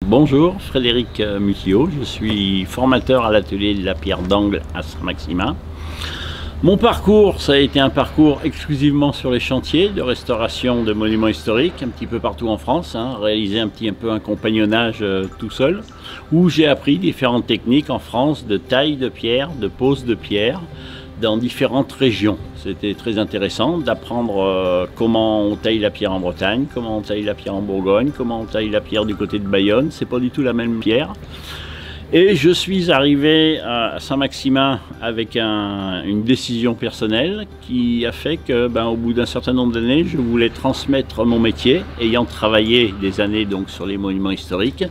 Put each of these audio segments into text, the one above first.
Bonjour, Frédéric Mutillot, je suis formateur à l'atelier de la pierre d'angle à Saint-Maximin. Mon parcours, ça a été un parcours exclusivement sur les chantiers de restauration de monuments historiques, un petit peu partout en France, réalisé un peu un compagnonnage tout seul, où j'ai appris différentes techniques en France de taille de pierre, de pose de pierre, dans différentes régions. C'était très intéressant d'apprendre comment on taille la pierre en Bretagne, comment on taille la pierre en Bourgogne, comment on taille la pierre du côté de Bayonne. C'est pas du tout la même pierre. Et je suis arrivé à Saint-Maximin avec une décision personnelle qui a fait que, au bout d'un certain nombre d'années, je voulais transmettre mon métier, ayant travaillé des années donc sur les monuments historiques.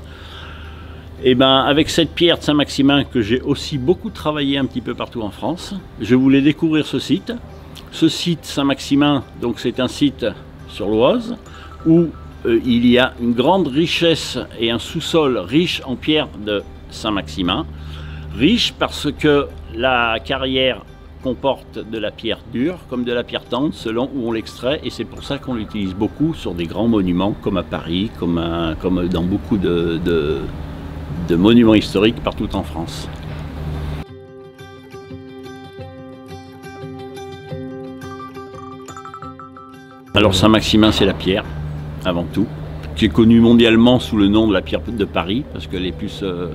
Et avec cette pierre de Saint-Maximin que j'ai aussi beaucoup travaillé un petit peu partout en France, je voulais découvrir ce site. Ce site Saint-Maximin, donc c'est un site sur l'Oise où il y a une grande richesse et un sous-sol riche en pierre de Saint-Maximin. Riche parce que la carrière comporte de la pierre dure comme de la pierre tendre selon où on l'extrait, et c'est pour ça qu'on l'utilise beaucoup sur des grands monuments comme à Paris, comme dans beaucoup de monuments historiques partout en France. Alors Saint-Maximin, c'est la pierre, avant tout, qui est connue mondialement sous le nom de la pierre de Paris, parce que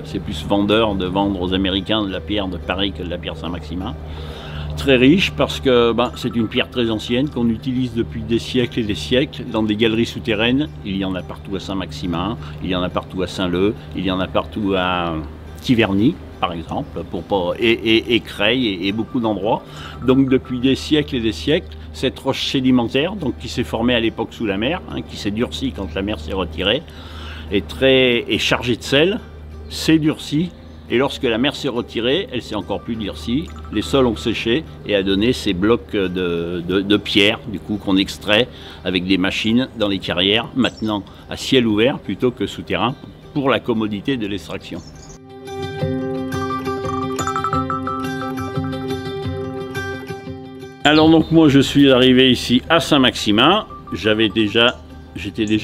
c'est plus vendeur de vendre aux Américains de la pierre de Paris que de la pierre Saint-Maximin. Très riche parce que c'est une pierre très ancienne qu'on utilise depuis des siècles et des siècles dans des galeries souterraines. Il y en a partout à Saint-Maximin, il y en a partout à Saint-Leu, il y en a partout à Thiverny par exemple, et Creil et beaucoup d'endroits. Donc depuis des siècles et des siècles, cette roche sédimentaire, donc qui s'est formée à l'époque sous la mer, qui s'est durcie quand la mer s'est retirée, est chargée de sel, s'est durcie. Et lorsque la mer s'est retirée, elle s'est encore plus durcie, les sols ont séché et a donné ces blocs de pierre, du coup, qu'on extrait avec des machines dans les carrières, maintenant à ciel ouvert plutôt que souterrain, pour la commodité de l'extraction. Alors donc moi je suis arrivé ici à Saint-Maximin, j'étais déjà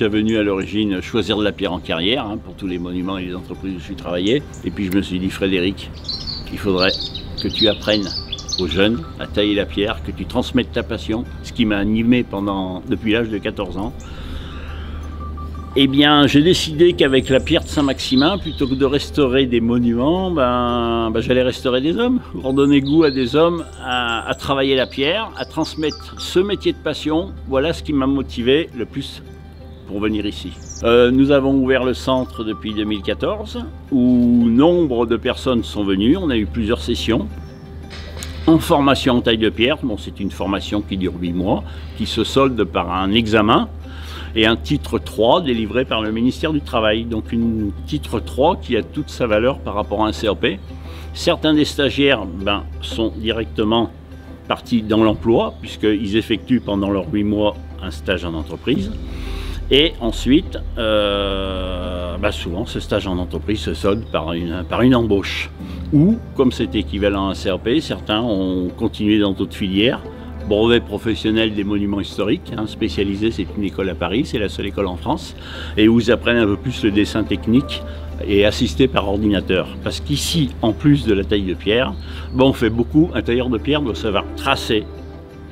venu à l'origine choisir de la pierre en carrière pour tous les monuments et les entreprises où je suis travaillé. Et puis je me suis dit, Frédéric, il faudrait que tu apprennes aux jeunes à tailler la pierre, que tu transmettes ta passion, ce qui m'a animé depuis l'âge de 14 ans. Eh bien, j'ai décidé qu'avec la pierre de Saint-Maximin, plutôt que de restaurer des monuments, j'allais restaurer des hommes, redonner goût à des hommes à travailler la pierre, à transmettre ce métier de passion. Voilà ce qui m'a motivé le plus pour venir ici. Nous avons ouvert le centre depuis 2014, où nombre de personnes sont venues. On a eu plusieurs sessions en formation en taille de pierre. Bon, c'est une formation qui dure 8 mois, qui se solde par un examen et un titre 3 délivré par le ministère du Travail. Donc un titre 3 qui a toute sa valeur par rapport à un CAP. Certains des stagiaires sont directement partis dans l'emploi, puisqu'ils effectuent pendant leurs 8 mois un stage en entreprise. Et ensuite, souvent ce stage en entreprise se solde par une embauche. Ou, comme c'est équivalent à un CAP, certains ont continué dans d'autres filières. Brevet professionnel des monuments historiques, spécialisé, c'est une école à Paris, c'est la seule école en France, et où ils apprennent un peu plus le dessin technique et assisté par ordinateur. Parce qu'ici, en plus de la taille de pierre, on fait beaucoup. Un tailleur de pierre doit savoir tracer,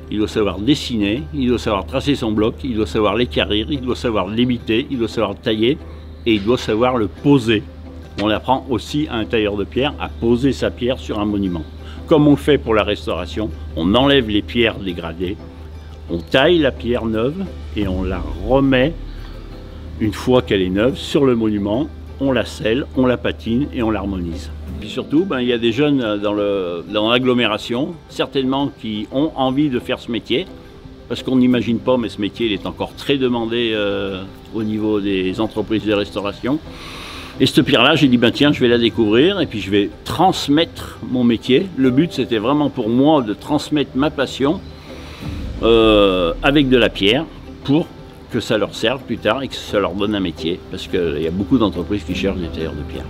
il doit savoir dessiner, il doit savoir tracer son bloc, il doit savoir l'équarrir, il doit savoir l'imiter, il doit savoir tailler et il doit savoir le poser. On apprend aussi à un tailleur de pierre à poser sa pierre sur un monument. Comme on le fait pour la restauration, on enlève les pierres dégradées, on taille la pierre neuve et on la remet, une fois qu'elle est neuve, sur le monument, on la scelle, on la patine et on l'harmonise. Puis surtout, il y a des jeunes dans l'agglomération, certainement qui ont envie de faire ce métier, parce qu'on n'imagine pas, mais ce métier il est encore très demandé au niveau des entreprises de restauration. Et cette pierre-là, j'ai dit, tiens, je vais la découvrir et puis je vais transmettre mon métier. Le but, c'était vraiment pour moi de transmettre ma passion avec de la pierre pour que ça leur serve plus tard et que ça leur donne un métier. Parce qu'il y a beaucoup d'entreprises qui cherchent des tailleurs de pierre.